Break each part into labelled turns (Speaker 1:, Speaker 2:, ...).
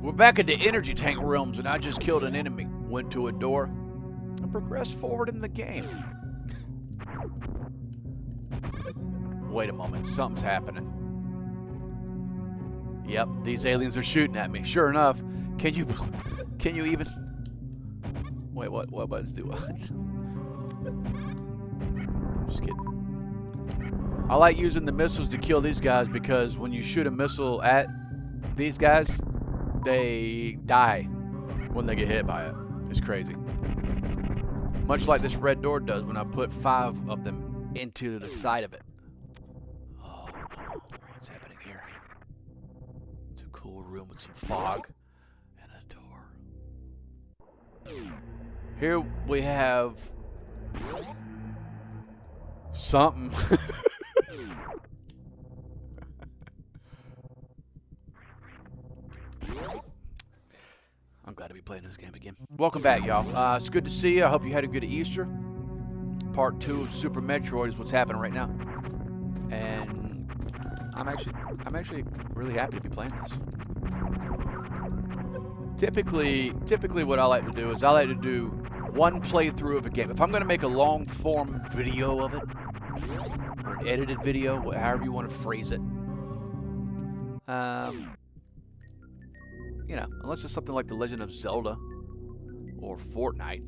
Speaker 1: We're back in the energy tank realms, and I just killed an enemy. Went to a door and progressed forward in the game. Wait a moment, something's happening. Yep, these aliens are shooting at me. Sure enough, can you even? Wait, what buttons do what? I'm just kidding. I like using the missiles to kill these guys because when you shoot a missile at these guys, they die when they get hit by it. It's crazy. Much like this red door does when I put 5 of them into the side of it. Oh, what's happening here? It's a cool room with some fog and a door. Here we have something. I'm glad to be playing this game again. Welcome back, y'all. It's good to see you. I hope you had a good Easter. Part 2 of Super Metroid is what's happening right now, and I'm actually really happy to be playing this. Typically, what I like to do is I like to do one playthrough of a game. If I'm going to make a long-form video of it, or an edited video, however you want to phrase it, you know, unless it's something like The Legend of Zelda or Fortnite,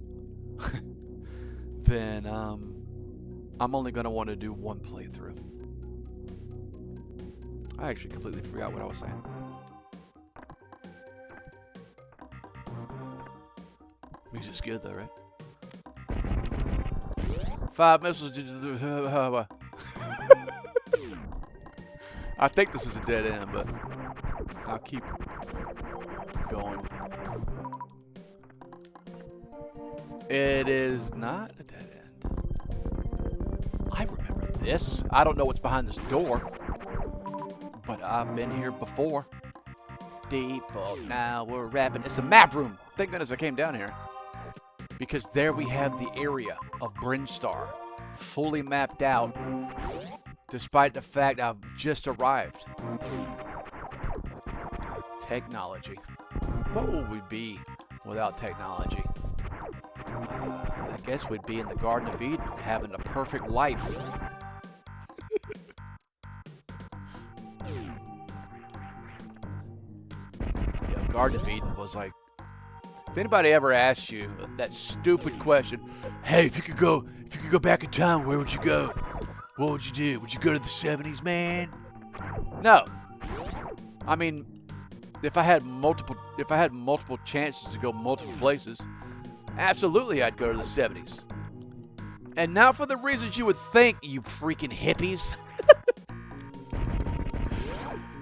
Speaker 1: then I'm only going to want to do one playthrough. I actually completely forgot what I was saying. Music's good though, right? 5 missiles. I think this is a dead end, but I'll keep going. It is not a dead end. I remember this. I don't know what's behind this door, but I've been here before. Deep, oh, now we're rapping. It's a map room. Thank goodness I came down here. Because there we have the area of Brinstar, fully mapped out, despite the fact I've just arrived. Technology. What would we be without technology? I guess we'd be in the Garden of Eden, having a perfect life. Yeah, Garden of Eden was like, if anybody ever asked you that stupid question, hey, if you could go back in time, where would you go? What would you do? Would you go to the 70s, man? No. I mean, if I had multiple chances to go multiple places, absolutely I'd go to the 70s. And not for the reasons you would think, you freaking hippies.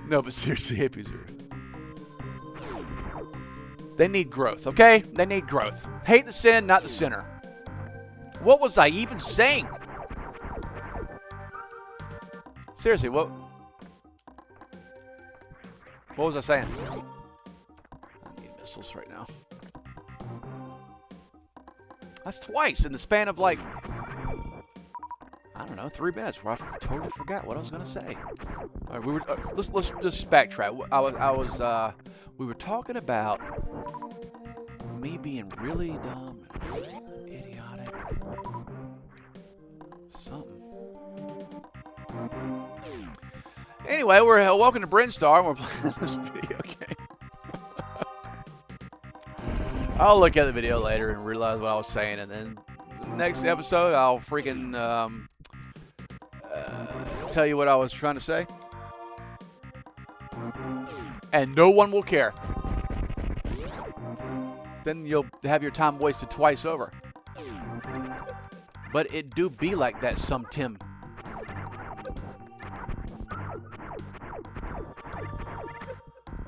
Speaker 1: No, but seriously, hippies are... They need growth, okay? They need growth. Hate the sin, not the sinner. What was I even saying? Seriously, what was I saying? I need missiles right now. That's twice in the span of like, I don't know, 3 minutes where I totally forgot what I was gonna say. All right, we were let's just backtrack. We were talking about me being really dumb and idiotic. Something. Anyway, we're welcome to Brinstar, and we're playing this video game. I'll look at the video later and realize what I was saying, and then next episode I'll freaking tell you what I was trying to say, and no one will care. Then you'll have your time wasted twice over. But it do be like that some Tim.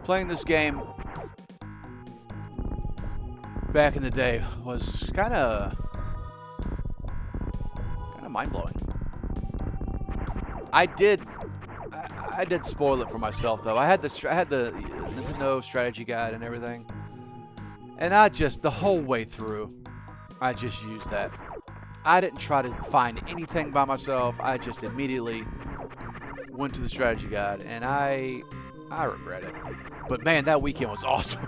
Speaker 1: Playing this game back in the day was kind of mind-blowing. I did spoil it for myself though. I had the Nintendo strategy guide and everything, and the whole way through, I just used that. I didn't try to find anything by myself. I just immediately went to the strategy guide, and I I regret it. But man, that weekend was awesome.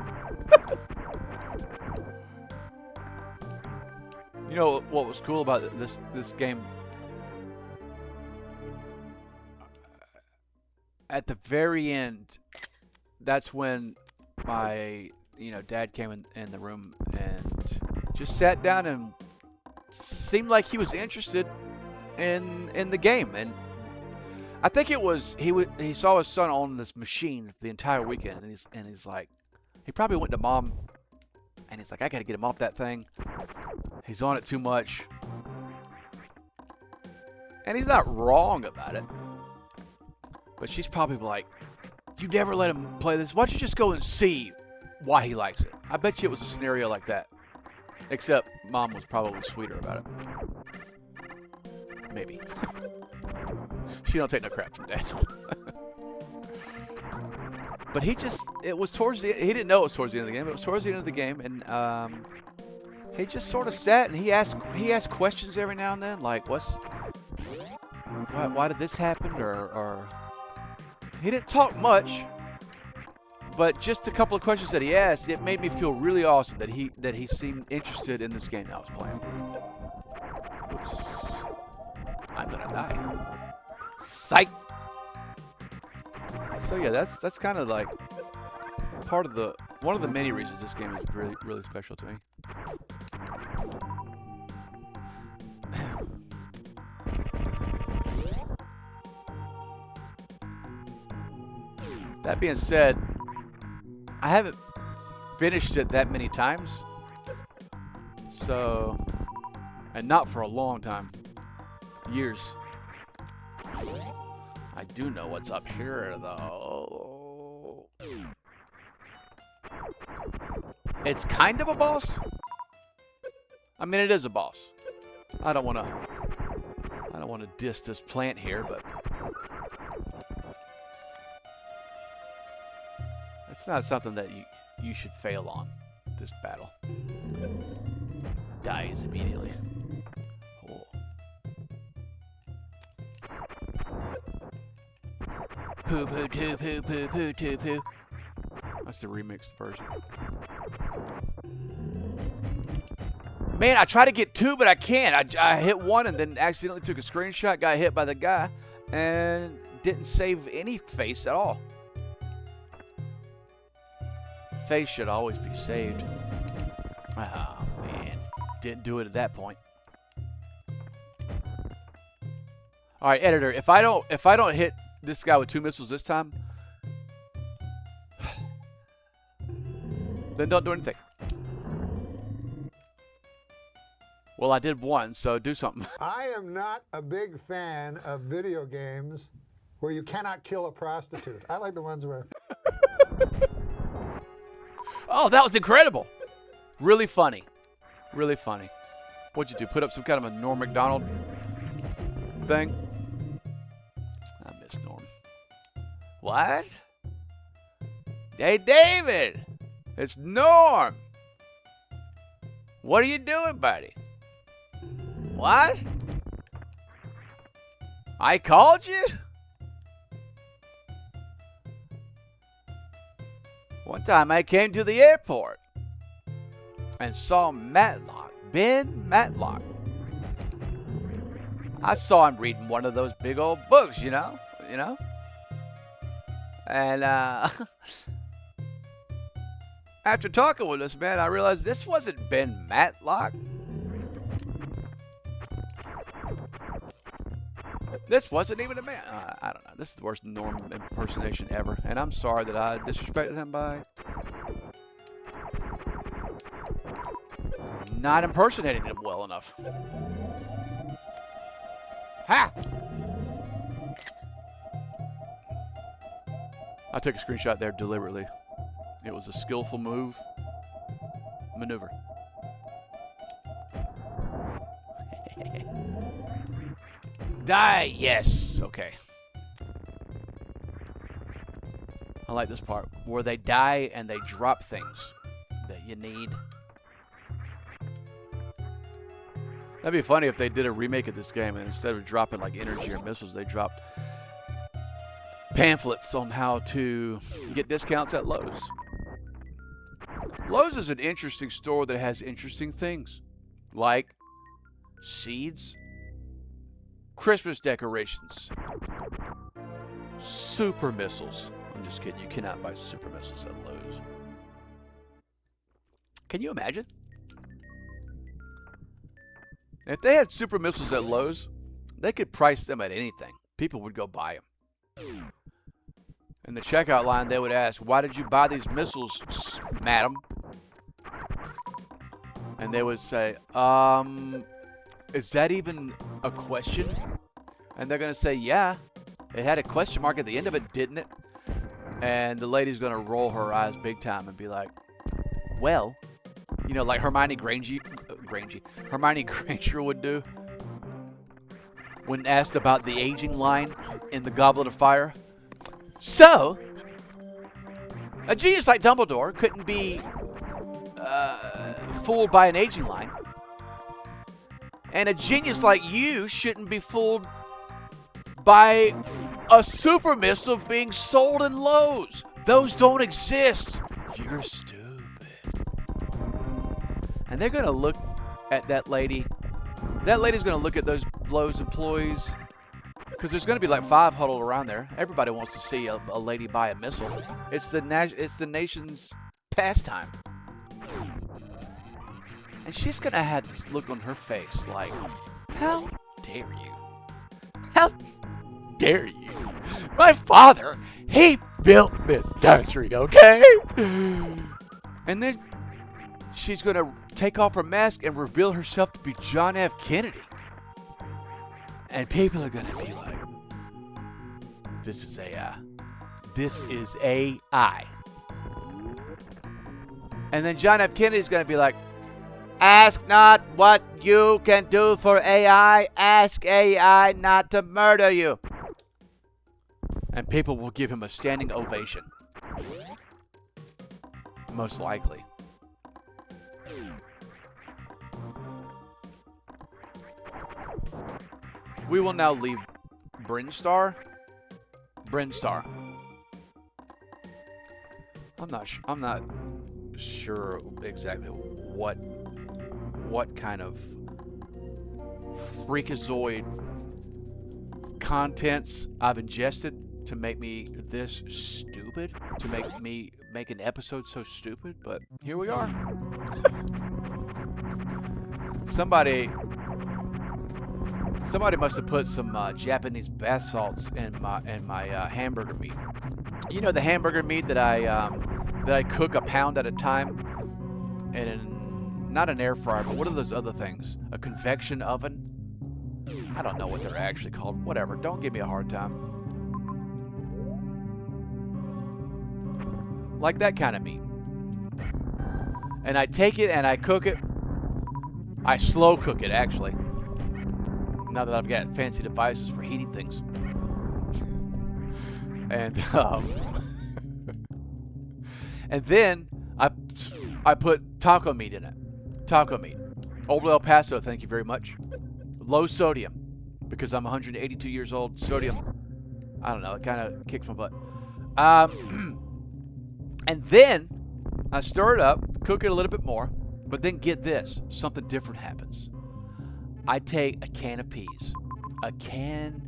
Speaker 1: You know what was cool about this game? At the very end, that's when my dad came in the room and just sat down and seemed like he was interested in the game. And I think it was he saw his son on this machine the entire weekend, and he's like, he probably went to mom, and he's like, I gotta get him off that thing. He's on it too much, and he's not wrong about it. But she's probably like, you never let him play this. Why don't you just go and see why he likes it? I bet you it was a scenario like that. Except mom was probably sweeter about it. Maybe. She don't take no crap from dad. But it was towards the end. He didn't know it was towards the end of the game, but it was towards the end of the game. And he just sort of sat and he asked questions every now and then. Like, why did this happen? Or he didn't talk much, but just a couple of questions that he asked, it made me feel really awesome that he seemed interested in this game that I was playing. Oops. I'm gonna die. Psych. So yeah, that's kind of like one of the many reasons this game is really, really special to me. That being said, I haven't finished it that many times. So, and not for a long time. Years. I do know what's up here, though. It's kind of a boss. I mean, it is a boss. I don't want to diss this plant here, but it's not something that you should fail on, this battle. Dies immediately. Oh. Poo poo too poo poo poo too poo. That's the remixed version. Man, I try to get two, but I can't. I hit one and then accidentally took a screenshot, got hit by the guy, and didn't save any face at all. Face should always be saved. Oh man, didn't do it at that point. All right, editor. If I don't hit this guy with 2 missiles this time, then don't do anything. Well, I did one, so do something.
Speaker 2: I am not a big fan of video games where you cannot kill a prostitute. I like the ones where...
Speaker 1: Oh, that was incredible. Really funny. Really funny. What'd you do? Put up some kind of a Norm Macdonald thing? I miss Norm. What? Hey, David. It's Norm. What are you doing, buddy? What? I called you? One time I came to the airport and saw Matlock, Ben Matlock. I saw him reading one of those big old books, you know? And after talking with this man, I realized this wasn't Ben Matlock. This wasn't even a man. I don't know. This is the worst Norm impersonation ever. And I'm sorry that I disrespected him by not impersonating him well enough. Ha! I took a screenshot there deliberately. It was a skillful maneuver. Die, yes. Okay. I like this part where they die and they drop things that you need. That'd be funny if they did a remake of this game and instead of dropping like energy or missiles, they dropped pamphlets on how to get discounts at Lowe's. Lowe's is an interesting store that has interesting things like seeds, Christmas decorations, super missiles. I'm just kidding. You cannot buy super missiles at Lowe's. Can you imagine? If they had super missiles at Lowe's, they could price them at anything. People would go buy them. In the checkout line, they would ask, "Why did you buy these missiles, madam?" And they would say, is that even a question? And they're going to say, yeah, it had a question mark at the end of it, didn't it? And the lady's going to roll her eyes big time and be like, well, you know, like Hermione Granger would do when asked about the aging line in the Goblet of Fire. So, a genius like Dumbledore couldn't be fooled by an aging line. And a genius like you shouldn't be fooled by a super missile being sold in Lowe's. Those don't exist. You're stupid. And they're going to look at that lady. That lady's going to look at those Lowe's employees, because there's going to be like 5 huddled around there. Everybody wants to see a lady buy a missile. It's the nation's pastime. And she's going to have this look on her face like, how dare you? How dare you? My father, he built this country, okay? And then she's going to take off her mask and reveal herself to be John F. Kennedy. And people are going to be like, this is AI. This is AI. And then John F. Kennedy's going to be like, ask not what you can do for AI. Ask AI not to murder you. And people will give him a standing ovation. Most likely. We will now leave Brinstar. I'm not sure exactly what kind of freakazoid contents I've ingested to make me this stupid, to make me make an episode so stupid, but here we are. Somebody must have put some Japanese bath salts in my hamburger meat. You know, the hamburger meat that I cook a pound at a time not an air fryer, but what are those other things? A convection oven? I don't know what they're actually called. Whatever. Don't give me a hard time. Like that kind of meat. And I take it and I cook it. I slow cook it, actually. Now that I've got fancy devices for heating things. And and then I put taco meat in it. Taco meat. Old El Paso, thank you very much. Low sodium, because I'm 182 years old. Sodium, I don't know, it kind of kicks my butt. And then I stir it up, cook it a little bit more, but then get this, something different happens. I take a can of peas. A can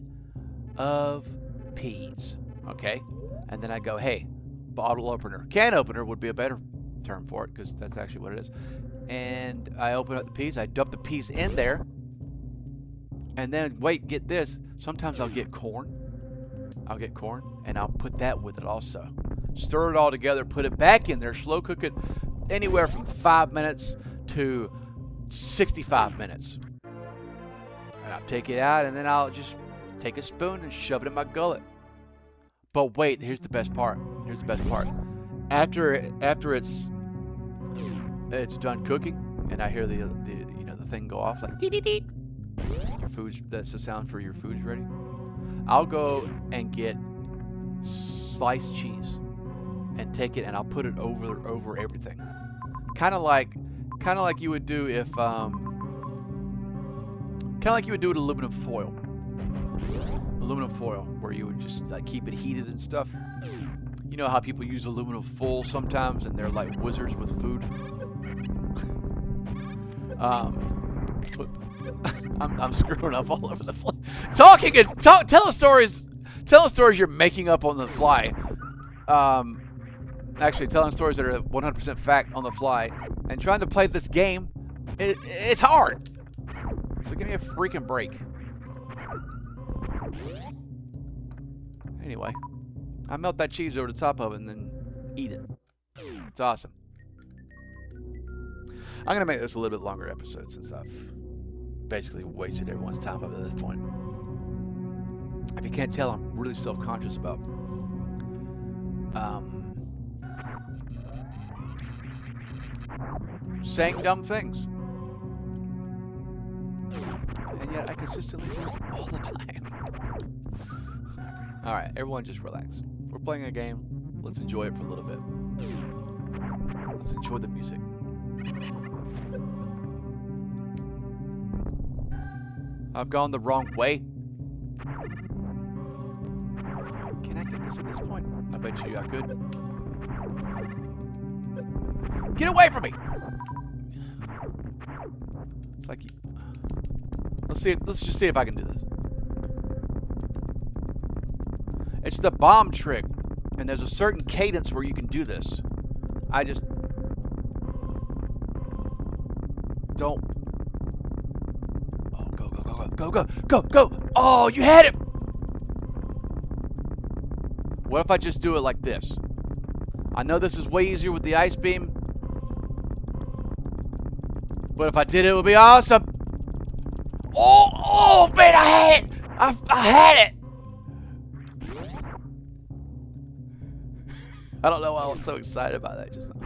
Speaker 1: of peas, okay? And then I go, hey, bottle opener. Can opener would be a better term for it, because that's actually what it is. And I open up the peas. I dump the peas in there. And then, wait, get this. Sometimes I'll get corn. And I'll put that with it also. Stir it all together, put it back in there, slow cook it anywhere from 5 minutes to 65 minutes. And I'll take it out, and then I'll just take a spoon and shove it in my gullet. But wait, here's the best part. After it's done cooking, and I hear the thing go off like dee dee dee. Your food's, that's the sound for your food's ready. I'll go and get sliced cheese and take it, and I'll put it over everything. Kind of like you would do if with aluminum foil. aluminum foil, where you would just like keep it heated and stuff. You know how people use aluminum foil sometimes, and they're like wizards with food. But I'm screwing up all over the fly. Telling stories you're making up on the fly. Actually, telling stories that are 100% fact on the fly, and trying to play this game, it's hard. So give me a freaking break. Anyway, I melt that cheese over the top of it and then eat it. It's awesome. I'm going to make this a little bit longer episode since I've basically wasted everyone's time up to this point. If you can't tell, I'm really self-conscious about saying dumb things. And yet I consistently do it all the time. Alright, everyone just relax. We're playing a game. Let's enjoy it for a little bit. Let's enjoy the music. I've gone the wrong way. Can I get this at this point? I bet you I could. Get away from me! It's like, let's just see if I can do this. It's the bomb trick, and there's a certain cadence where you can do this. I just don't. Oh, go! Oh, you had it. What if I just do it like this? I know this is way easier with the ice beam, but if I did it, it would be awesome. Oh, man, I had it. I had it. I don't know why I was so excited about that just now.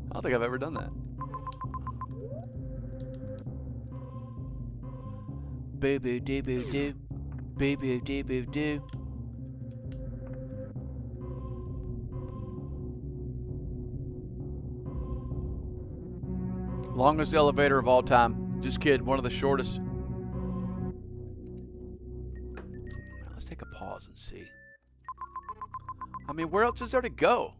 Speaker 1: I don't think I've ever done that. Boo-boo doo boo doo. Boo-boo doo boo doo. Longest elevator of all time. Just kidding, one of the shortest. Let's take a pause and see. I mean, where else is there to go?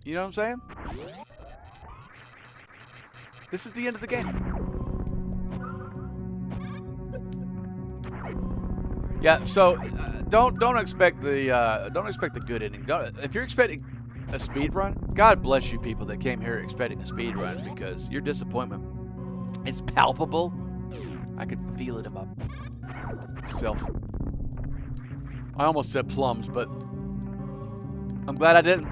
Speaker 1: You know what I'm saying? This is the end of the game. Yeah, so don't expect the good ending. If you're expecting a speed run, God bless you people that came here expecting a speed run, because your disappointment is palpable. I could feel it in myself. I almost said plums, but I'm glad I didn't.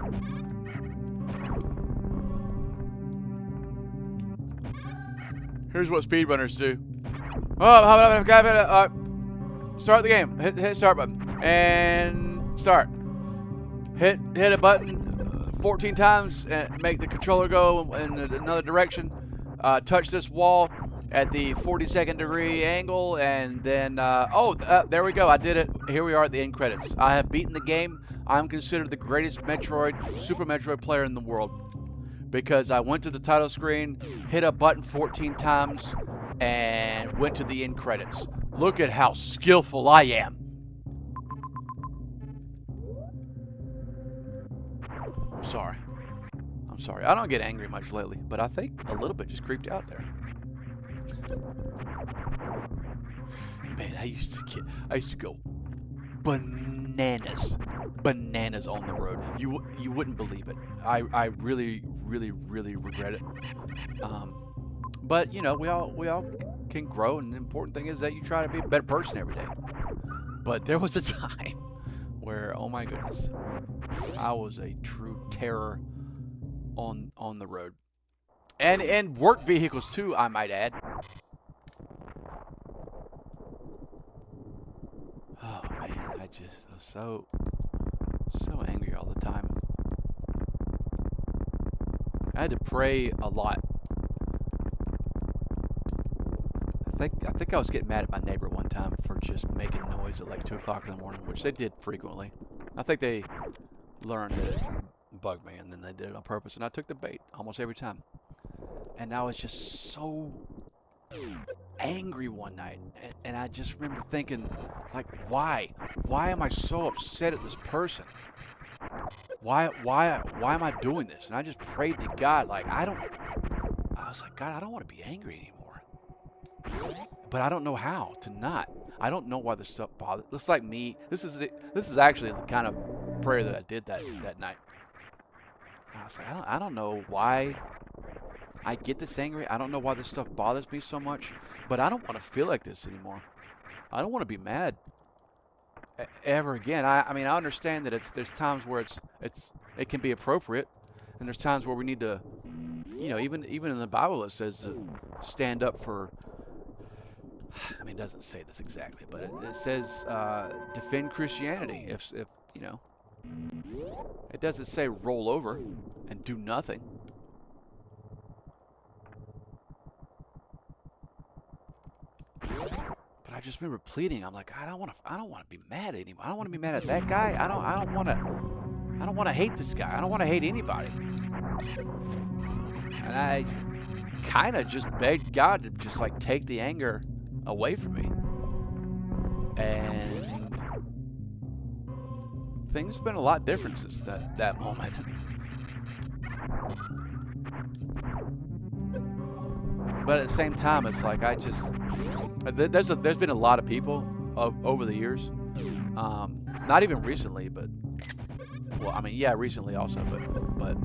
Speaker 1: Here's what speedrunners do. Start the game. Hit start button and start. Hit a button 14 times and make the controller go in another direction. Touch this wall at the 42nd degree angle, and then there we go. I did it. Here we are at the end credits. I have beaten the game. I'm considered the greatest Super Metroid player in the world, because I went to the title screen, hit a button 14 times, and went to the end credits. Look at how skillful I am. I'm sorry. I don't get angry much lately, but I think a little bit just creeped out there. Man, I used to go bananas on the road. You wouldn't believe it. I really regret it. But you know, we all can grow, and the important thing is that you try to be a better person every day. But there was a time where, oh my goodness, I was a true terror on the road, and work vehicles too, I might add. Oh man, I just was so angry all the time. I had to pray a lot. I think I was getting mad at my neighbor one time for just making noise at like 2 o'clock in the morning, which they did frequently. I think they learned that it bugged me, and then they did it on purpose, and I took the bait almost every time. And I was just so angry one night, and I just remember thinking, like, why am I so upset at this person? Why am I doing this? And I just prayed to God, like, I was like, God, I don't want to be angry anymore, but I don't know how to not. I don't know why this stuff bothers. Looks like me. This is actually the kind of prayer that I did that night. I was like, I don't know why I get this angry. I don't know why this stuff bothers me so much, but I don't want to feel like this anymore. I don't want to be mad ever again. I mean, I understand that there's times where it can be appropriate, and there's times where we need to, you know, even in the Bible it says stand up for. I mean, it doesn't say this exactly, but it says defend Christianity. If you know, it doesn't say roll over and do nothing. But I just remember pleading. I'm like, I don't want to be mad anymore. I don't want to be mad at that guy. I don't want to hate this guy. I don't want to hate anybody. And I kind of just begged God to just like take the anger away from me. And things have been a lot different since that moment. But at the same time, it's like there's been a lot of people over the years, not even recently, but well, I mean, yeah, recently also, but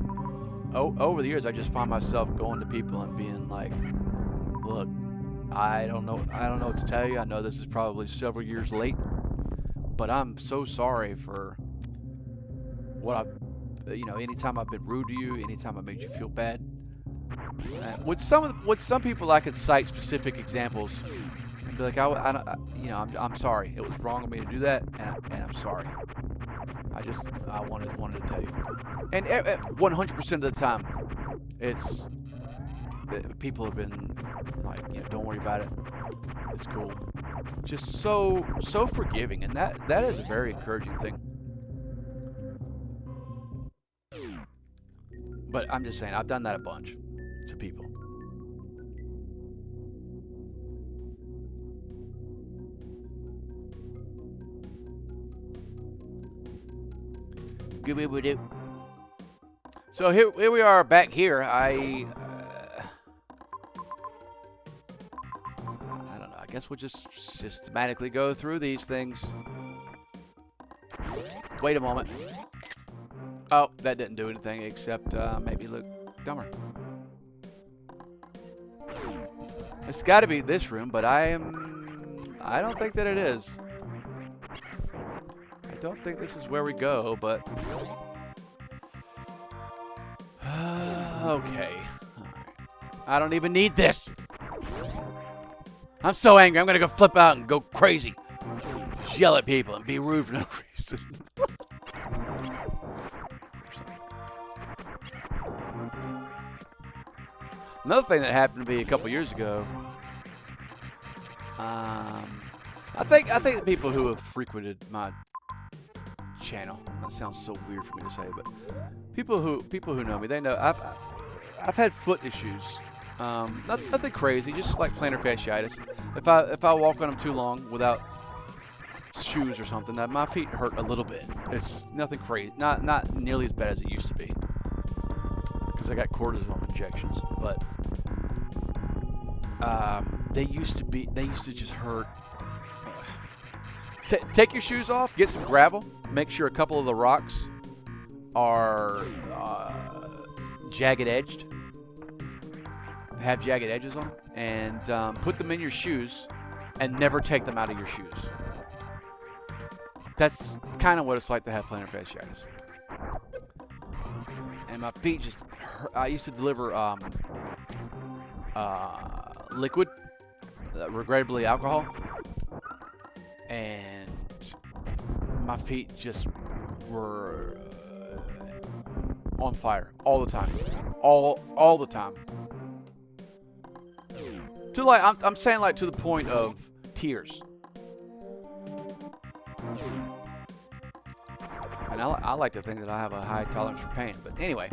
Speaker 1: over the years, I just find myself going to people and being like, look, I don't know what to tell you. I know this is probably several years late, but I'm so sorry for what anytime I've been rude to you, anytime I made you feel bad. With some people, I could cite specific examples and be like, I'm sorry. It was wrong of me to do that, and I'm sorry. I wanted to tell you. And 100% of the time, people have been like, don't worry about it. It's cool. Just so forgiving, and that is a very encouraging thing. But I'm just saying, I've done that a bunch to people. So here we are back here. I don't know. I guess we'll just systematically go through these things. Wait a moment. Oh, that didn't do anything except make me look dumber. It's got to be this room, but I don't think that it is. I don't think this is where we go, but okay. I don't even need this. I'm so angry. I'm gonna go flip out and go crazy. Just yell at people and be rude for no reason. Another thing that happened to me a couple years ago. I think the people who have frequented my channel. That sounds so weird for me to say, but people who know me, they know I've had foot issues. Nothing crazy, just like plantar fasciitis. If I walk on them too long without shoes or something, my feet hurt a little bit. It's nothing crazy, not nearly as bad as it used to be, because I got cortisone injections. But they used to just hurt. Take your shoes off, get some gravel, make sure a couple of the rocks are jagged edged, have jagged edges on them, and put them in your shoes and never take them out of your shoes. That's kind of what it's like to have plantar fasciitis. And my feet just hurt. I used to deliver liquid, regrettably alcohol, and my feet just were on fire all the time, all the time. To like, I'm saying like to the point of tears. And I like to think that I have a high tolerance for pain, but anyway,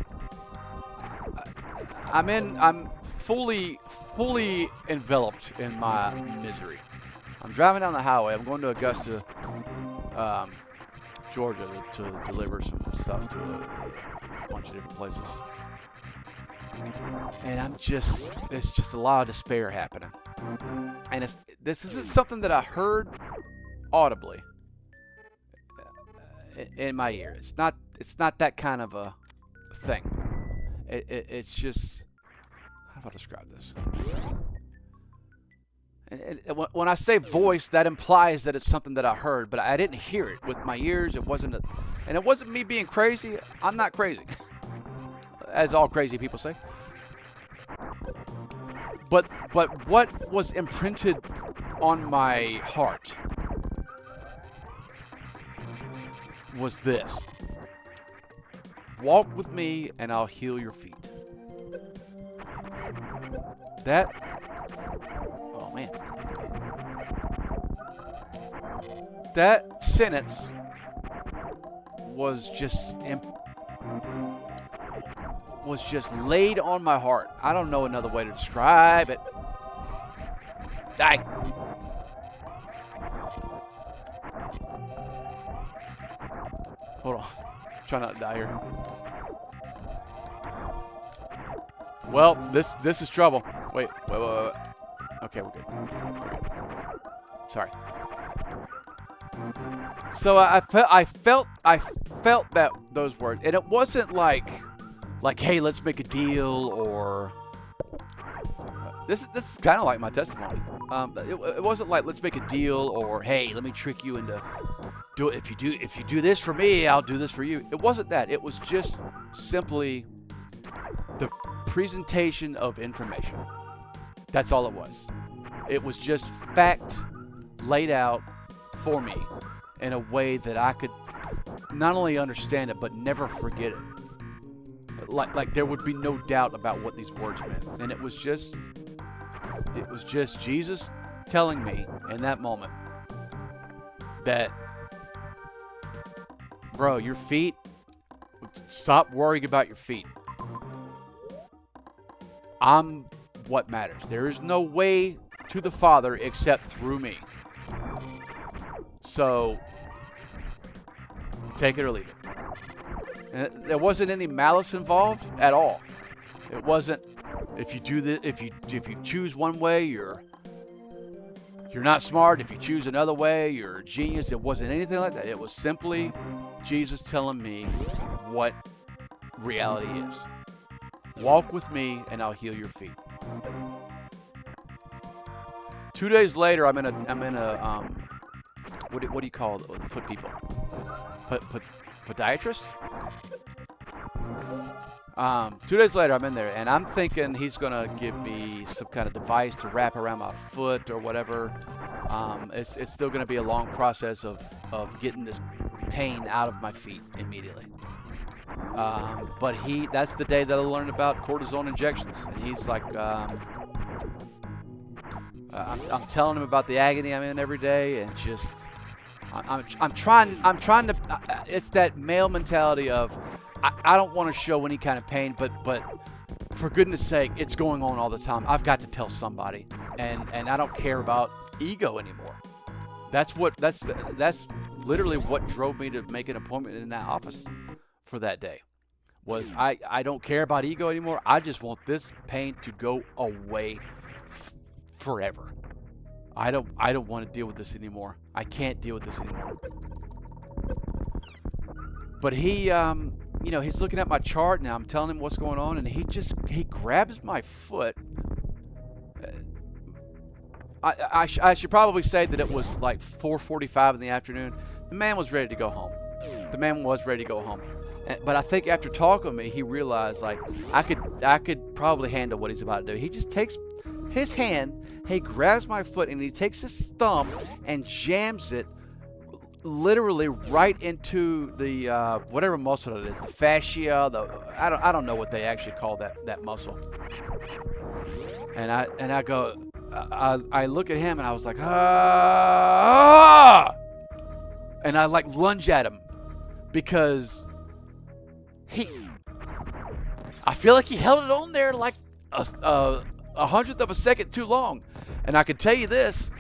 Speaker 1: I'm fully enveloped in my misery. I'm driving down the highway. I'm going to Augusta, Georgia, to deliver some stuff to a bunch of different places. And it's just a lot of despair happening. And this isn't something that I heard audibly in my ear. It's not that kind of a thing. It's just, how do I describe this? And when I say voice, that implies that it's something that I heard, but I didn't hear it with my ears. It wasn't and it wasn't me being crazy. I'm not crazy, as all crazy people say. But what was imprinted on my heart was this: walk with me and I'll heal your feet. That, oh man, that sentence was just laid on my heart. I don't know another way to describe it. Die. Hold on. Try not to die here. Well, this is trouble. Wait. Okay, we're good. Sorry. So I felt that those words, and it wasn't like, hey, let's make a deal, or this is kind of like my testimony. It wasn't like, let's make a deal, or hey, let me trick you into do it. If you do this for me, I'll do this for you. It wasn't that. It was just simply the presentation of information. That's all it was. It was just fact laid out for me in a way that I could not only understand it but never forget it. Like there would be no doubt about what these words meant. And it was just Jesus telling me in that moment that, bro, your feet, stop worrying about your feet. I'm what matters. There is no way to the Father except through me. So take it or leave it. And there wasn't any malice involved at all. It wasn't, if you do this, if you choose one way, you're not smart. If you choose another way, you're a genius. It wasn't anything like that. It was simply Jesus telling me what reality is. Walk with me and I'll heal your feet. 2 days later, I'm in a what do you call the foot people? Podiatrist? 2 days later, I'm in there, and I'm thinking he's gonna give me some kind of device to wrap around my foot or whatever. It's still gonna be a long process of getting this pain out of my feet immediately. But that's the day that I learned about cortisone injections, and he's like, I'm telling him about the agony I'm in every day, and just I'm trying to. It's that male mentality of I don't want to show any kind of pain, but for goodness sake, it's going on all the time. I've got to tell somebody, and I don't care about ego anymore. That's literally what drove me to make an appointment in that office for that day. Was I don't care about ego anymore. I just want this pain to go away forever. I don't want to deal with this anymore. I can't deal with this anymore. But he he's looking at my chart now. I'm telling him what's going on, and he grabs my foot. I should probably say that it was like 4:45 in the afternoon. The man was ready to go home. But I think after talking with me, he realized like I could probably handle what he's about to do. He just takes his hand, he grabs my foot, and he takes his thumb and jams it literally right into the whatever muscle it is, the fascia. I don't know what they actually call that muscle. And I go, I look at him and I was like, ah! And I like lunge at him because I feel like he held it on there like 100th of a second too long. And I can tell you this,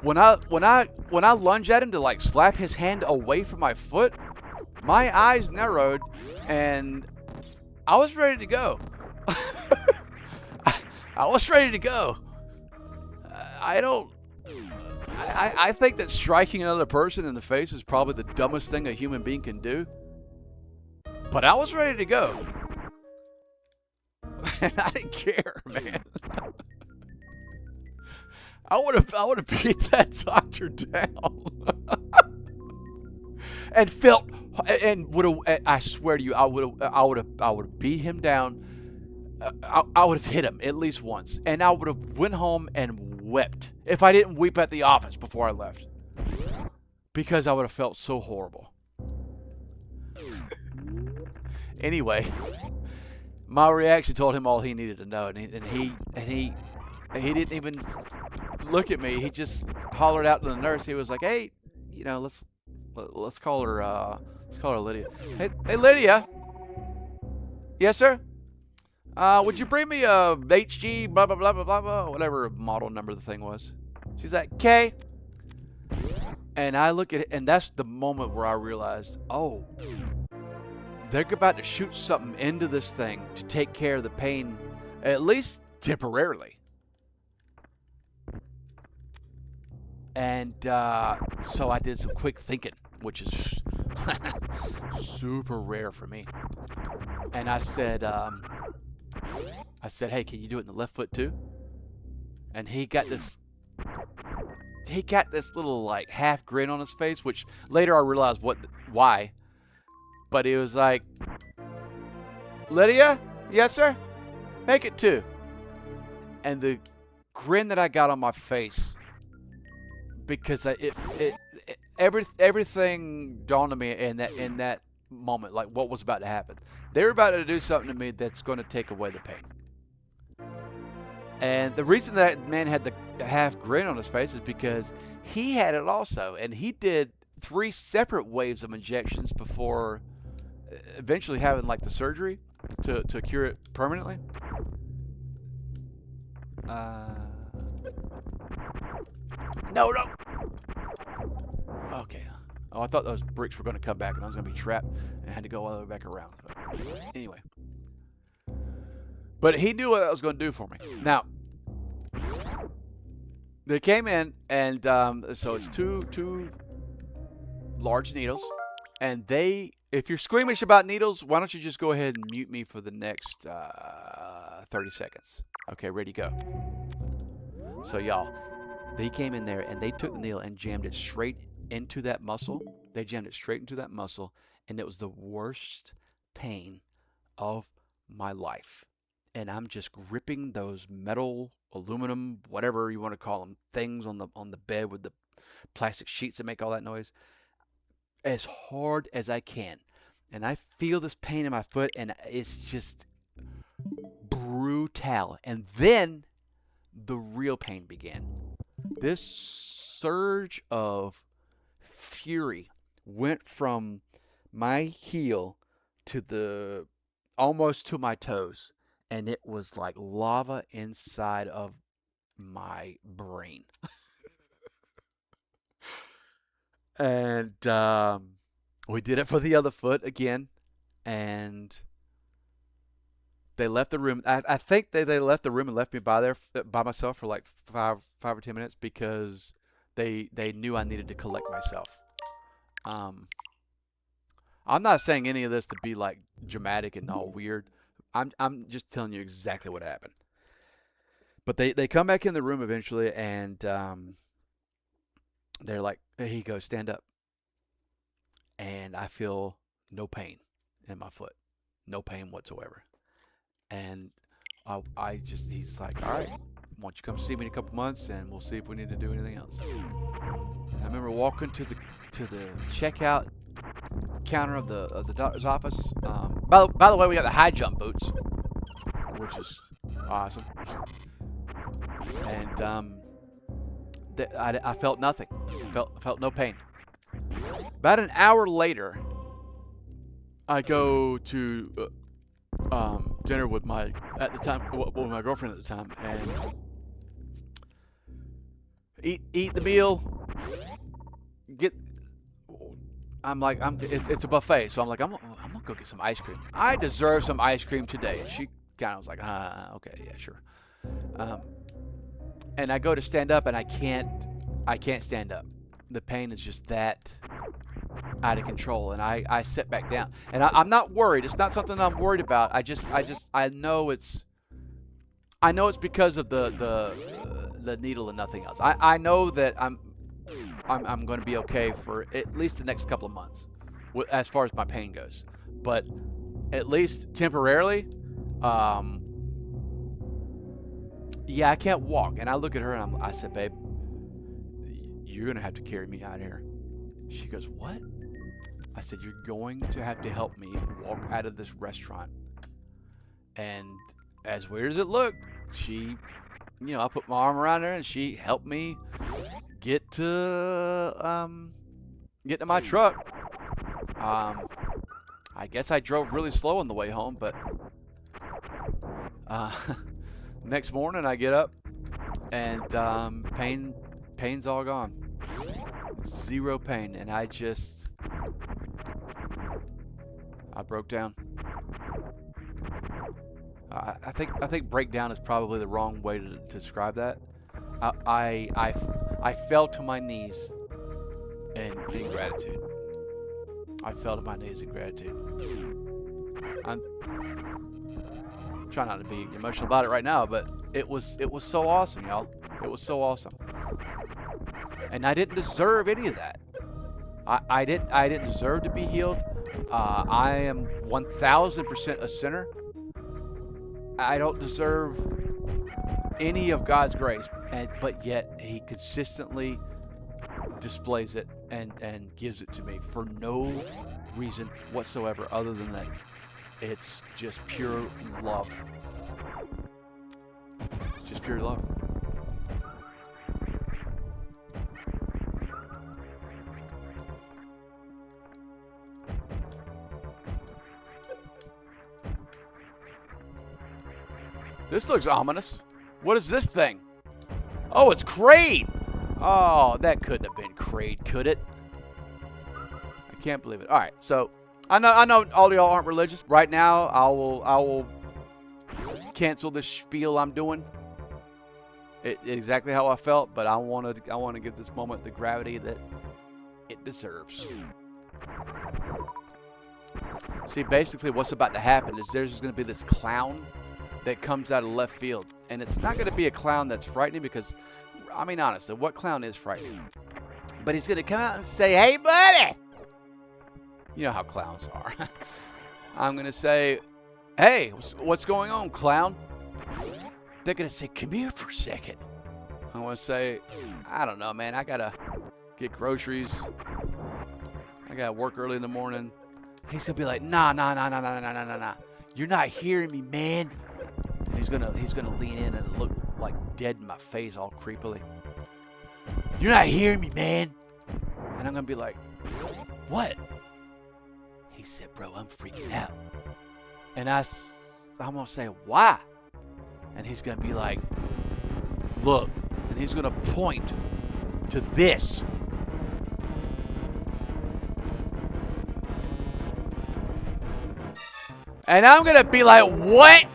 Speaker 1: when I lunge at him to like slap his hand away from my foot, my eyes narrowed and I was ready to go. I was ready to go. I think that striking another person in the face is probably the dumbest thing a human being can do. But I was ready to go. And I didn't care, man. I would have beat that doctor down. And felt and would have. I swear to you, I would have beat him down. I would have hit him at least once, and I would have went home and wept if I didn't weep at the office before I left, because I would have felt so horrible. Anyway, my reaction told him all he needed to know, and he didn't even look at me. He just hollered out to the nurse. He was like, "Hey, you know, let's call her Lydia. Hey, Lydia. Yes, sir. Would you bring me a HG blah blah blah blah blah blah, whatever model number the thing was?" She's like, "Okay." And I look at it, and that's the moment where I realized, oh, they're about to shoot something into this thing to take care of the pain, at least temporarily. And so I did some quick thinking, which is super rare for me. And I said, "Hey, can you do it in the left foot too?" And he got this little like half grin on his face, which later I realized why. But he was like, "Lydia, yes sir, make it two." And the grin that I got on my face, because everything dawned on me in that moment, like what was about to happen. They were about to do something to me that's going to take away the pain. And the reason that man had the half grin on his face is because he had it also, and he did 3 separate waves of injections before eventually having like the surgery to cure it permanently. No. Okay. Oh, I thought those bricks were going to come back and I was going to be trapped and I had to go all the way back around. But anyway. But he knew what I was going to do for me. Now, they came in and so it's two large needles. And if you're squeamish about needles, why don't you just go ahead and mute me for the next 30 seconds. Okay, ready to go. So y'all, they came in there and they took the needle and jammed it straight into that muscle. They jammed it straight into that muscle, and it was the worst pain of my life. And I'm just gripping those metal, aluminum, whatever you want to call them, things on the bed with the plastic sheets that make all that noise, as hard as I can. And I feel this pain in my foot, and it's just brutal. And then the real pain began. This surge of fury went from my heel to almost to my toes, and it was like lava inside of my brain. And we did it for the other foot again, and they left the room. I think they left the room and left me by myself for like 5 or 10 minutes because they knew I needed to collect myself. I'm not saying any of this to be like dramatic and all weird. I'm just telling you exactly what happened. But they come back in the room eventually, and they're like, "Hey, he goes, stand up." And I feel no pain in my foot, no pain whatsoever. And he's like, "All right, why don't you come see me in a couple months, and we'll see if we need to do anything else." And I remember walking to the checkout counter of the doctor's office. By the way, we got the high jump boots, which is awesome. And I felt nothing. Felt no pain. About an hour later, I go to dinner with my girlfriend at the time, and eat the meal. It's a buffet, so I'm like, I'm gonna go get some ice cream. I deserve some ice cream today. And she kind of was like, okay, yeah, sure. And I go to stand up, and I can't stand up. The pain is just that out of control, and I sit back down. And I'm not worried. It's not something I'm worried about. I know it's because of the needle and nothing else. I know that I'm going to be okay for at least the next couple of months, as far as my pain goes. But at least temporarily, yeah, I can't walk. And I look at her and I said, babe, you're going to have to carry me out of here. She goes, what? I said, you're going to have to help me walk out of this restaurant. And as weird as it looked, she, I put my arm around her and she helped me get to my truck. I guess I drove really slow on the way home, but next morning I get up and pain's all gone. Zero pain, and I broke down. I think breakdown is probably the wrong way to describe that. I fell to my knees in gratitude. I fell to my knees in gratitude. I'm trying not to be emotional about it right now, but it was so awesome, y'all. It was so awesome. And I didn't deserve any of that. I didn't deserve to be healed. I am 1000% a sinner. I don't deserve any of God's grace, but yet He consistently displays it and gives it to me for no reason whatsoever other than that it's just pure love. It's just pure love. This looks ominous. What is this thing? Oh, it's Kraid. Oh, that couldn't have been Kraid, could it? I can't believe it. All right, so I know all of y'all aren't religious. Right now, I will cancel this spiel I'm doing. Exactly how I felt, but I want to give this moment the gravity that it deserves. See, basically, what's about to happen is there's going to be this clown that comes out of left field, and it's not going to be a clown that's frightening because, I mean, honestly, what clown is frightening? But he's going to come out and say, "Hey, buddy." You know how clowns are. I'm going to say, "Hey, what's going on, clown?" They're going to say, "Come here for a second." I want to say, "I don't know, man. I got to get groceries. I got to work early in the morning." He's going to be like, nah. "You're not hearing me, man." And he's gonna lean in and look like dead in my face all creepily. "You're not hearing me, man." And I'm gonna be like, "What?" He said, "Bro, I'm freaking out." And I'm gonna say, "Why?" And he's gonna be like, "Look." And he's gonna point to this. And I'm gonna be like, "What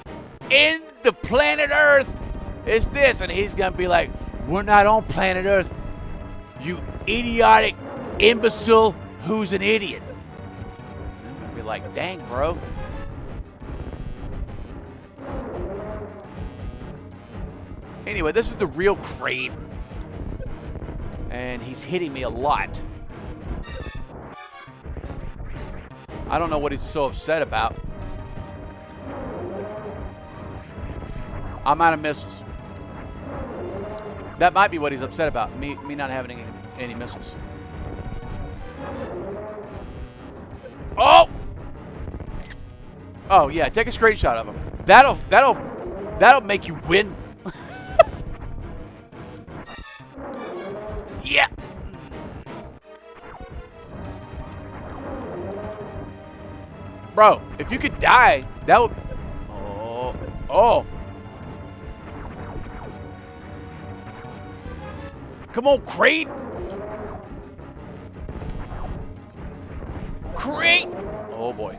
Speaker 1: in the planet Earth is this?" And he's gonna be like, "We're not on planet Earth, you idiotic imbecile who's an idiot." And I'm gonna be like, "Dang, bro." Anyway, this is the real Kraid. And he's hitting me a lot. I don't know what he's so upset about. I'm out of missiles. That might be what he's upset about. Me not having any missiles. Oh! Oh yeah, take a screenshot of him. That'll make you win. Yeah. Bro, if you could die, that would. Oh. Oh. Come on, Crate. Crate. Oh, boy.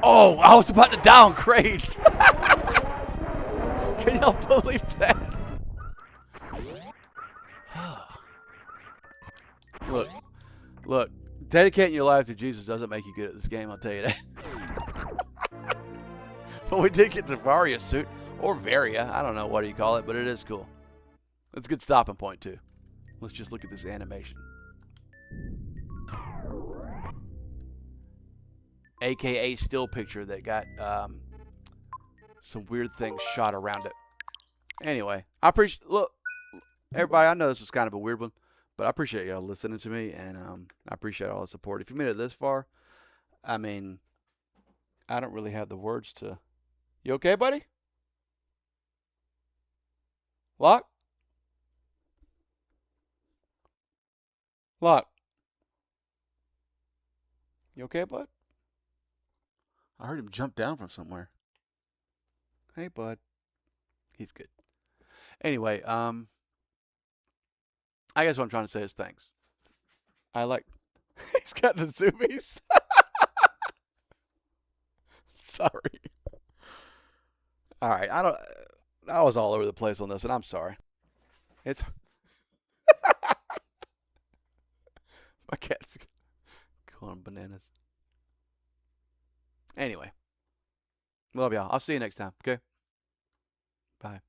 Speaker 1: Oh, I was about to down Crate. Can y'all believe that? Look, look. Dedicating your life to Jesus doesn't make you good at this game, I'll tell you that. But we did get the Varia suit, or Varia, I don't know what do you call it, but it is cool. It's a good stopping point, too. Let's just look at this animation. AKA still picture that got some weird things shot around it. Anyway, I appreciate, look, everybody, I know this was kind of a weird one, but I appreciate y'all listening to me, and I appreciate all the support. If you made it this far, I mean, I don't really have the words to... You okay, buddy? Lock? Lock. You okay, bud? I heard him jump down from somewhere. Hey, bud. He's good. Anyway, I guess what I'm trying to say is thanks. I like... He's got the zoomies. Sorry. All right, I was all over the place on this, and I'm sorry. It's... My cat's going bananas. Anyway. Love y'all. I'll see you next time, okay? Bye.